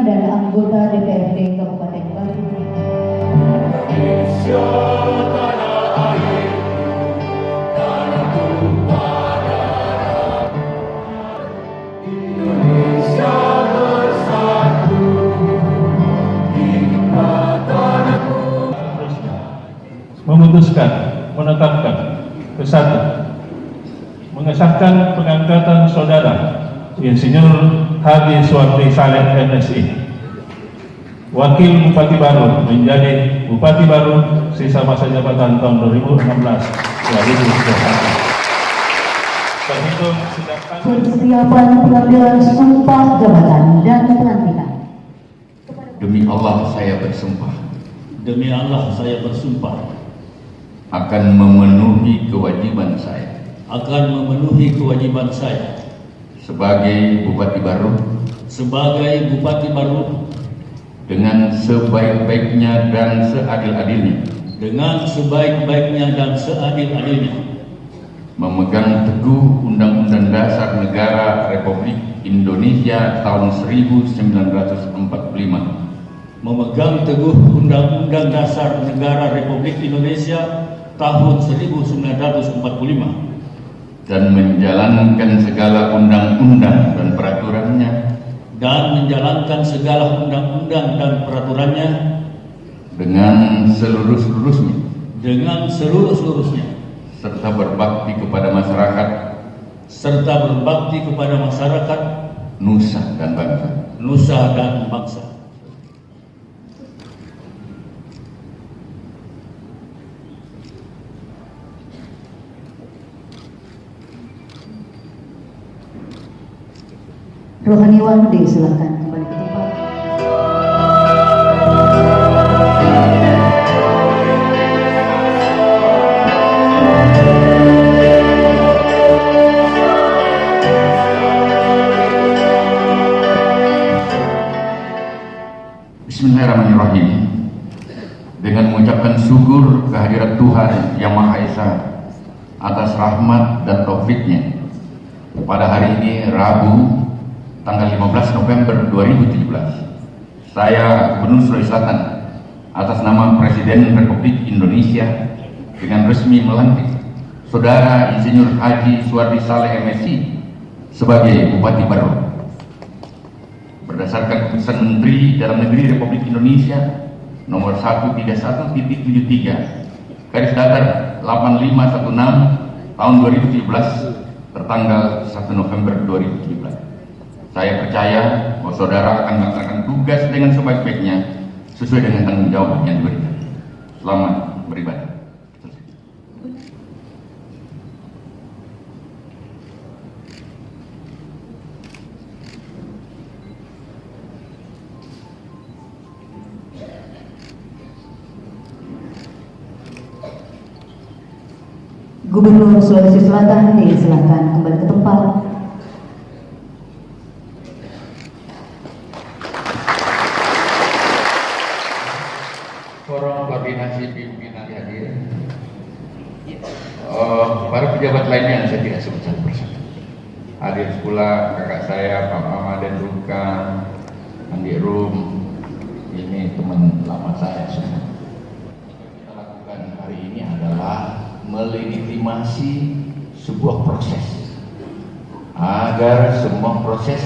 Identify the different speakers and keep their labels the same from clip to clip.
Speaker 1: dan anggota DPRD Kabupaten Bandung.
Speaker 2: Indonesia tanah air, tanah tumpah darah. Indonesia bersatu, hingga tanahku.
Speaker 3: Memutuskan, menetapkan, kesatu, mengesahkan pengangkatan saudara Insinyur Haji Suwardi Saleh MSI, Wakil Bupati Baru menjadi Bupati Baru sisa masa jabatan tahun 2016-2021. Terhitung sejak
Speaker 1: Persiapan pengambilan sumpah jabatan dan pelantikan.
Speaker 4: Demi Allah saya bersumpah
Speaker 5: Demi Allah saya bersumpah
Speaker 4: akan memenuhi kewajiban saya sebagai Bupati Baru dengan sebaik-baiknya dan seadil-adilnya memegang teguh Undang-Undang Dasar Negara Republik Indonesia tahun 1945,
Speaker 5: memegang teguh Undang-Undang Dasar Negara Republik Indonesia tahun 1945
Speaker 4: dan menjalankan segala undang-undang dan peraturannya dengan seluruh-seluruhnya serta berbakti kepada masyarakat nusa dan bangsa.
Speaker 1: Rohaniwan disilakan kembali ke tempat.
Speaker 4: Bismillahirrahmanirrahim. Dengan mengucapkan syukur kehadirat Tuhan Yang Maha Esa atas rahmat dan taufiknya, pada hari ini Rabu tanggal 15 November 2017, saya Gubernur Sulawesi Selatan atas nama Presiden Republik Indonesia dengan resmi melantik Saudara Insinyur Haji Suwardi Saleh MSI sebagai Bupati Baru berdasarkan keputusan Menteri Dalam Negeri Republik Indonesia nomor 131.73 garis datar 8516 tahun 2017 tertanggal 1 November 2017. Saya percaya bahwa saudara akan melaksanakan tugas dengan sebaik-baiknya sesuai dengan tanggung jawab yang diberikan. Selamat beribadah.
Speaker 1: Gubernur Sulawesi Selatan disilakan kembali ke tempat.
Speaker 4: Forum koordinasi pimpinan hadir. Para pejabat lainnya yang saya tidak sebut satu persatu. Hadir pula kakak saya Pak Mamaden Rukan, Andi Rum, ini teman lama saya semua. Kita lakukan hari ini adalah melegitimasi sebuah proses agar semua proses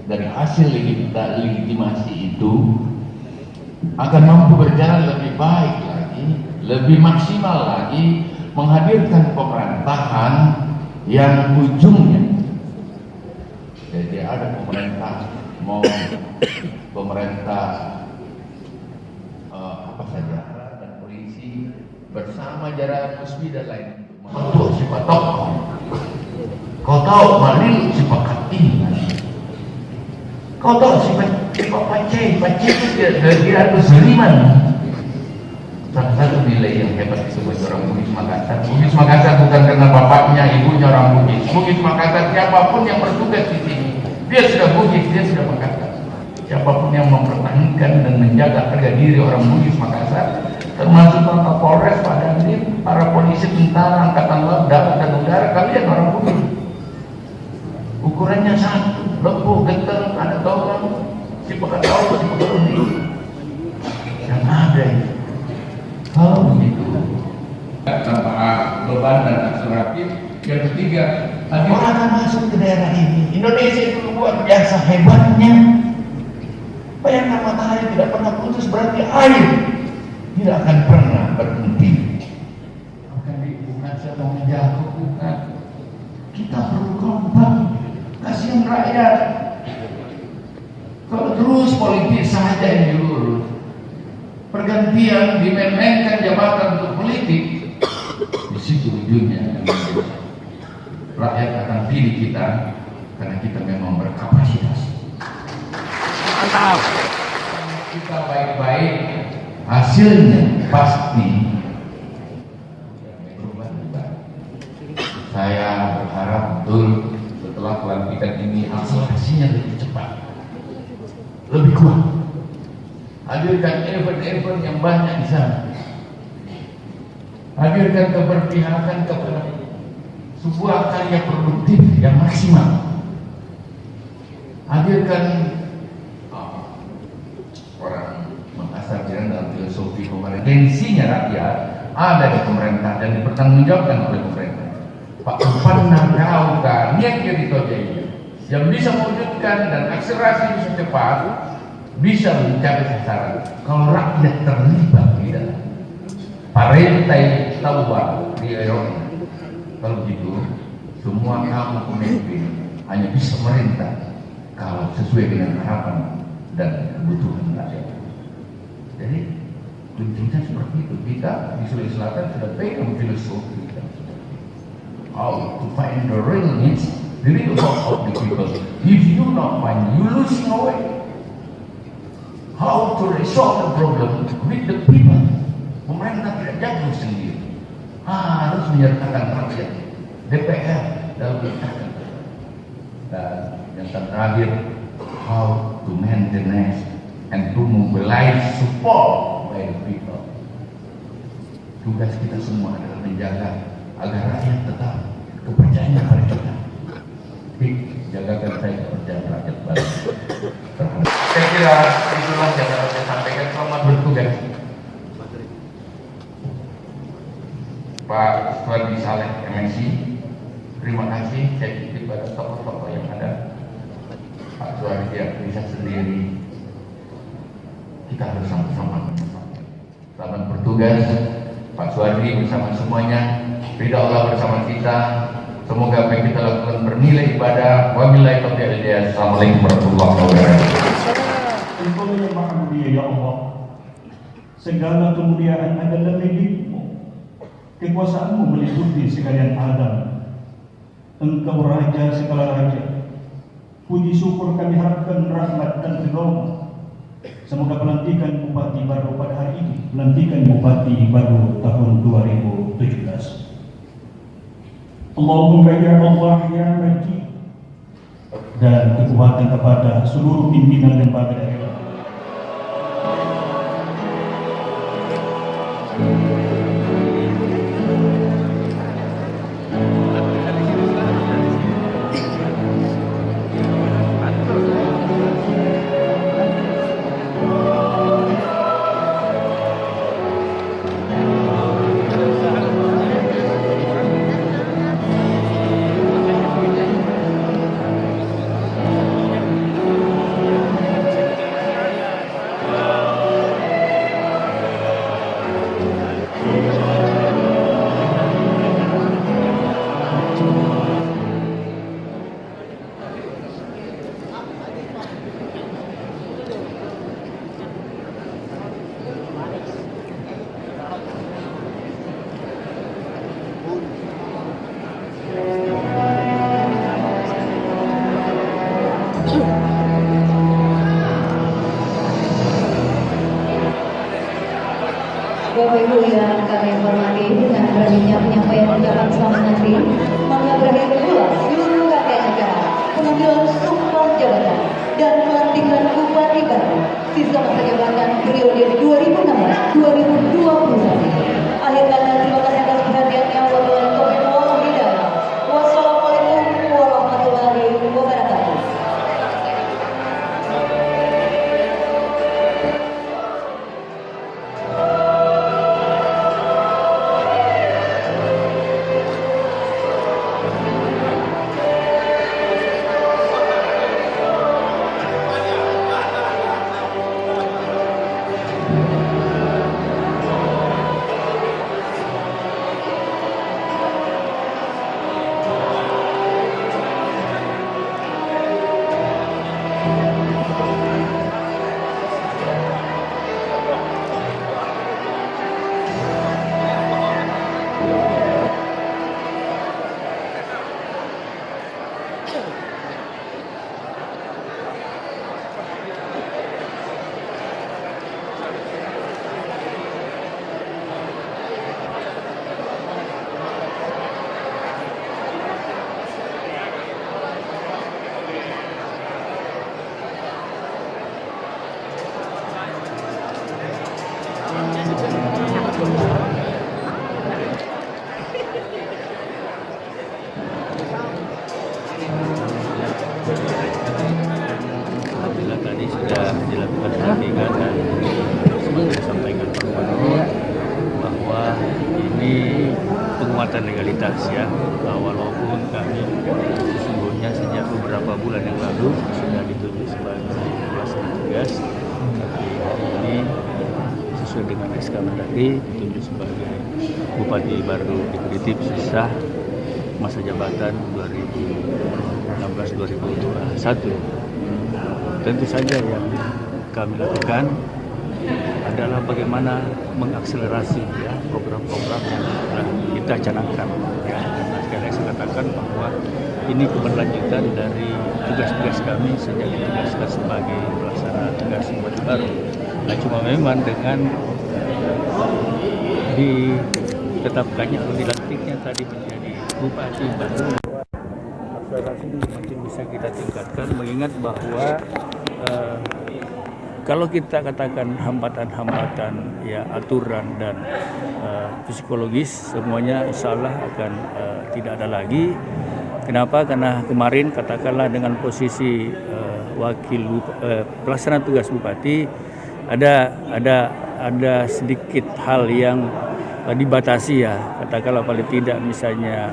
Speaker 4: dari hasil legitimasi itu akan mampu berjalan lebih baik lagi, lebih maksimal lagi, menghadirkan pemerintahan yang ujungnya jadi ada pemerintah mau pemerintah apa saja dan polisi bersama jarak musbi dan lain untuk sifat tokoh kau tahu mari sifat kating kau tahu sifat pacai itu dia seniman. Salah satu nilai yang hebat disebut orang Bugis Makassar. Bugis Makassar bukan karena bapaknya, ibunya orang Bugis. Bugis Makassar siapapun yang bertugas di sini, dia sudah Bugis, dia sudah Makassar. Siapapun yang mempertahankan dan menjaga harga diri orang Bugis Makassar, termasuk Pak Polres, Pak Dandim, para polisi, tentara, angkatan laut, darat dan udara, kalian orang Bugis. Ukurannya satu, lembu, genteng, ada orang. si Pakatau, si Pakatau yang ada itu. Kalau begitu tanpa beban dan akseleratif. Yang ketiga, orang akan masuk ke daerah ini. Indonesia itu luar biasa hebatnya. Bayangkan matahari tidak pernah putus, berarti air tidak akan pernah berhenti. Bukan bukan siapa menjaga, bukan. Kita perlu kompak, kasihan rakyat. Kalau terus politik saja yang dilurus, pergantian dimainkan jabatan untuk politik, di situ ujungnya rakyat akan pilih kita karena kita memang berkapasitas. Mantap. Kita baik-baik, hasilnya pasti berubah. Saya berharap betul setelah pelantikan ini akselerasinya lebih cepat, lebih kuat. Hadirkan event-event yang banyak di sana. Hadirkan keberpihakan kepada sebuah karya produktif yang maksimal. Hadirkan orang Makassar dalam filosofi pemerintah. Tensinya rakyat ada di pemerintah dan dipertanggungjawabkan oleh pemerintah. Pak Pandang Rauka niatnya ditojai yang bisa mewujudkan dan akselerasi bisa cepat, bisa mencapai sasaran. Kalau rakyat terlibat di dalam parentai taubat di Eropa, kalau begitu semua kamu pemimpin hanya bisa merintah kalau sesuai dengan harapan dan kebutuhan rakyat. Jadi kuncinya seperti itu. Kita di Sulawesi Selatan sudah pegang filosofi kita. How to find the real needs, the real hope of the people. If you not find, you losing away. How to resolve the problem with the people. Pemerintah tidak jago sendiri, harus menyertakan rakyat, DPR dalam menyertakan. Dan yang terakhir, how to maintenance and to mobilize support by the people. Tugas kita semua adalah menjaga agar rakyat tetap kepercayaan pada kita. Jagakan saya kepercayaan rakyat baru. Saya kira itulah yang harus saya sampaikan. Selamat bertugas. Pak Suwardi Saleh MNC, terima kasih. Saya titip pada tokoh-tokoh yang ada. Pak Suwardi tidak bisa sendiri, kita harus sama-sama. Selamat bertugas Pak Suwardi bersama semuanya. Ridha Allah bersama kita. Semoga apa yang kita lakukan bernilai ibadah. Wabillahi taufiq wal hidayah. Assalamualaikum warahmatullahi wabarakatuh.
Speaker 6: Engkau yang maha mulia ya Allah. Segala kemuliaan adalah milikmu. Kekuasaanmu meliputi sekalian alam. Engkau raja segala raja. Puji syukur kami harapkan rahmat dan ridha. Semoga pelantikan bupati baru pada hari ini, pelantikan bupati baru tahun 2017. Allahumma ya Allah ya Majid, dan kekuatan kepada seluruh pimpinan lembaga daerah.
Speaker 1: Bapak Ibu yang kami hormati, dengan berakhirnya penyampaian ucapan selamat nanti, maka berakhir pula seluruh rangkaian acara pengambilan sumpah jabatan dan pelantikan bupati baru sisa masa jabatan periode 2016-2021. Akhir kata, terima kasih atas perhatiannya. Wassalamualaikum warahmatullahi wabarakatuh.
Speaker 5: dilakukan pelantikan dan seperti disampaikan Pak Gubernur bahwa ini penguatan legalitas ya, walaupun kami sesungguhnya sejak beberapa bulan yang lalu sudah ditunjuk sebagai pelaksana tugas, tapi hari ini sesuai dengan SK Mendagri ditunjuk sebagai Bupati baru definitif sisa masa jabatan 2016-2021. Tentu saja yang kami lakukan adalah bagaimana mengakselerasi ya program-program yang telah kita canangkan ya. Karena sekali lagi saya katakan bahwa ini keberlanjutan dari tugas-tugas kami sejak ditugaskan sebagai pelaksana tugas Bupati baru. Nah, cuma memang dengan ditetapkannya atau dilantiknya tadi menjadi Bupati baru, akselerasi ini makin bisa kita tingkatkan, mengingat bahwa kalau kita katakan hambatan-hambatan ya aturan dan psikologis semuanya insya Allah akan tidak ada lagi. Kenapa? Karena kemarin katakanlah dengan posisi pelaksana tugas bupati ada sedikit hal yang dibatasi ya, katakanlah paling tidak misalnya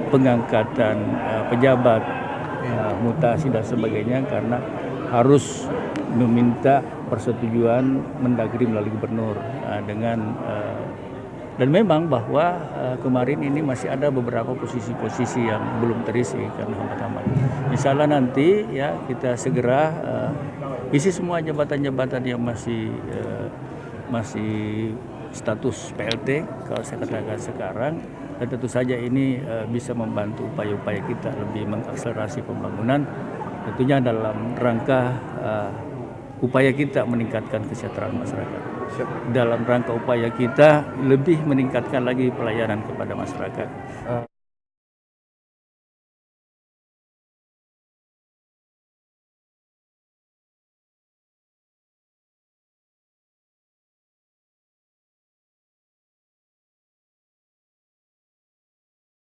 Speaker 5: pengangkatan pejabat, mutasi dan sebagainya karena harus meminta persetujuan Mendagri melalui gubernur dan memang bahwa kemarin ini masih ada beberapa posisi-posisi yang belum terisi karena hambat-hambat. Insya Allah nanti ya kita segera isi semua jabatan-jabatan yang masih status PLT kalau saya katakan sekarang, dan tentu saja ini bisa membantu upaya-upaya kita lebih mengakselerasi pembangunan, tentunya dalam rangka upaya kita meningkatkan kesejahteraan masyarakat. Dalam rangka upaya kita lebih meningkatkan lagi pelayanan kepada masyarakat.